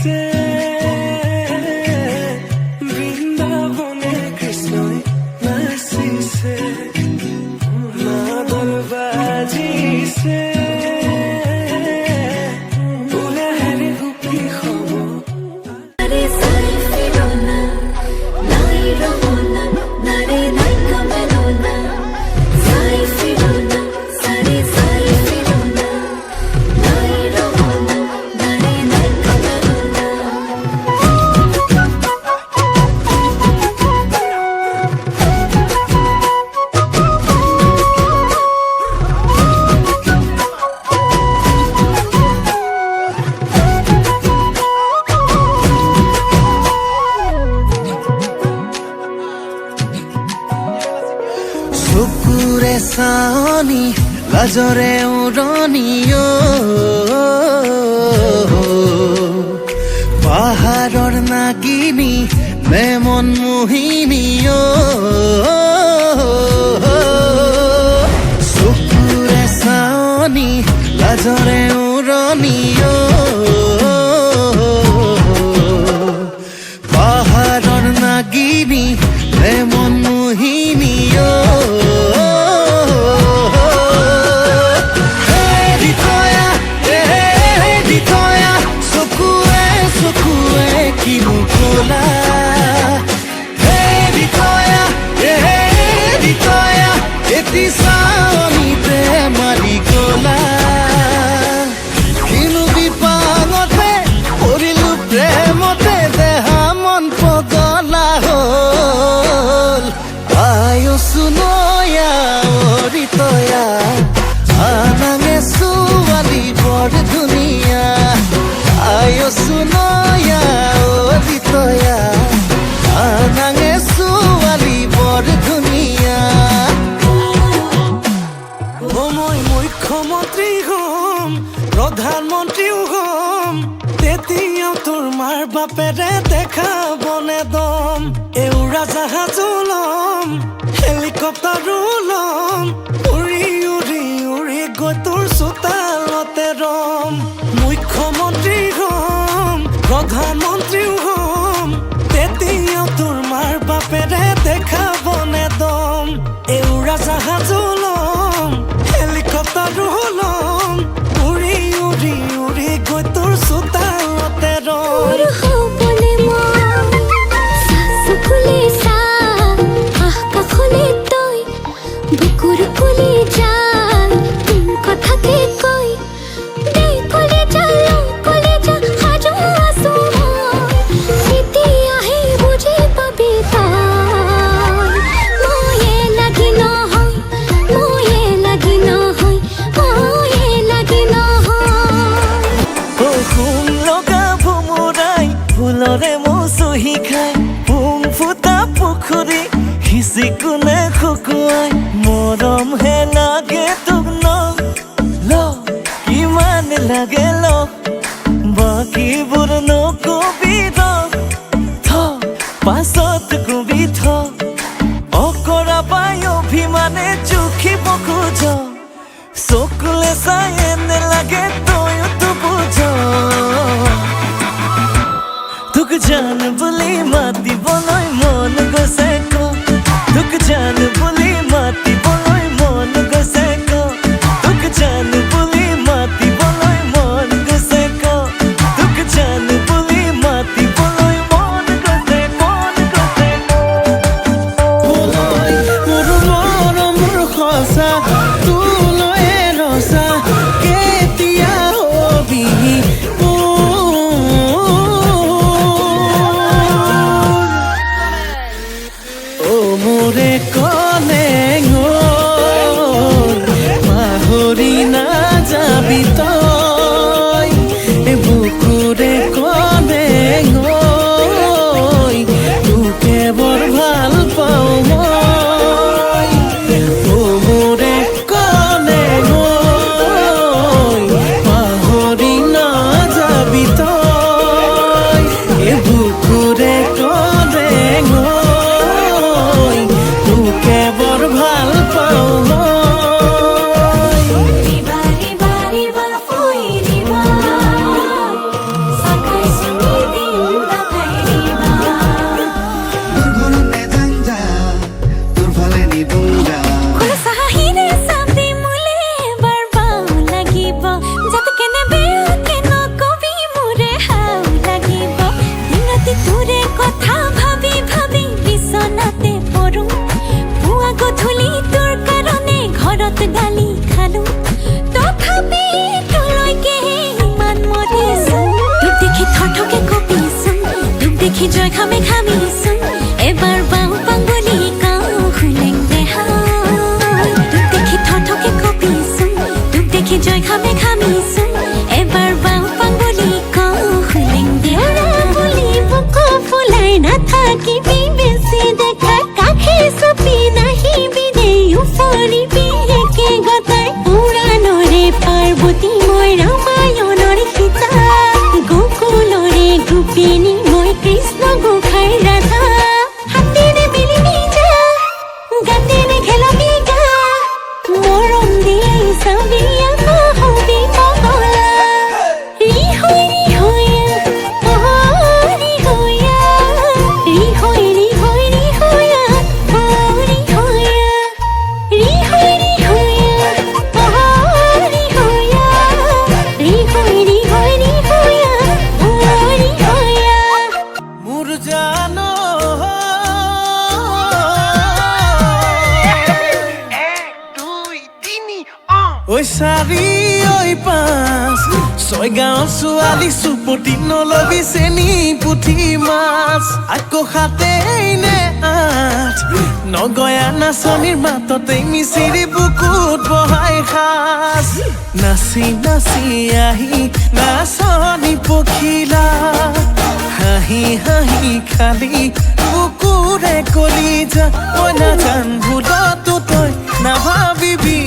নাচিছে বৃন্দাবনে কৃষ্ণই নাচিছে মাদল বাজিছে উলাহেৰে গোপী হ'ব চকুৰে চানি লাজৰে উৰণিও পাহাৰৰ নাগিনী নে মন মোহিনীও চকুৰে চানি লাজৰে উৰণিও পাহাৰৰ নাগিনী নে মন মোহিনীও মুখ্যমন্ত্ৰী হম প্ৰধানমন্ত্ৰীও হম তেতিয়াও তোৰ মাৰ বাপেৰে দেখাবনে দম উৰাজাহাজো লম হেলিকপ্টাৰো লম উৰি উৰি উৰি গৈ তোৰ চোতালতে ৰম মুখ্যমন্ত্ৰী হম প্ৰধানমন্ত্ৰীও হম তেতিয়াও তোৰ মাৰ বাপেৰে দেখাবনে দম উৰাজাহাজো লম হেলিকপ্টাৰো লম উৰি উৰি উৰি গৈ তোৰ চোতালতে ৰম কোনে খুকুৱাই মৰম হে লাগে তোক ন কিমান লাগে ল বাকীবোৰ নকবি থ পাছত কবি থ অকৰা পাই অভিমানে জুখিব খোজ চকুলে চাই এনে লাগে তয়ো তো বুঝ তোক জান বুলি মাতিবলৈ মন গৈছে তোক জান বুলি মাতিবলৈ মন গৈছে তোক জান বুলি মাতিবলৈ মন গৈছে তোক জান বুলি মাতিবলৈ মন গৈছে মোৰ মৰমৰ সঁচা তোলৈ ৰচা কেতিয়া হবি মোৰে কলে মাহৰি না যাবি তই বুকুৰে কলে তোকে বৰ ভাল পাওঁ মই মোৰে কলে মাহৰি না যাবি তই বুকুৰে কলে ভাল পাওঁ মই দেখি জয় খামে খামিছোন এবাৰ বাও পাঙ্গুলি কাও খুলেং দেহাই তোক দেখি থথকে কপিছোন তোক দেখি জয় খামে খামিছোন এবাৰ বাও পাঙ্গুলি কাও খুলেং দেহাই বুলি বুকু ফুলাই নাথাকিবি বেছি দেখা কাষে চপি নাহিবি দেও ফৰিবি একে গতাই পুৰাণৰে পাৰ্বতী মই ৰামায়ণৰ সীতা গোকুলৰে গোপিনী মই কৃষ্ণ গোসাঁই ৰাধা হাতেৰে মেলিবি যা গাতেৰে খেলাবি গা মৰম দিয়ে চাবি আকৌ হবি পগলা ৰিহৈয়া ৰিহৈয়া ৰিহৈ ৰিহৈ ৰিহৈয়া ৰিহৈয়া ৰিহৈ ৰিহৈয়া ৰিহৈয়া ৰিহৈ ৰিহৈ ৰিহৈয়া ৰিহৈয়া মোৰ জানো ঐ চাৰি ঐ পাঁচ ছয় গাঁৱৰ ছোৱালী চুপতি নলবি চেনি পুঠি মাছ আকৌ সাতেই নে আঠ নগয়া নাচনীৰ মাততেই মিচিৰি বুকুত বহাই সাজ নাচি নাচি আহি নাচনী পখিলা হাঁহি হাঁহি খালি বুকুৰে কলি যা মই নাজান ভুলতো তই নাভাবিবি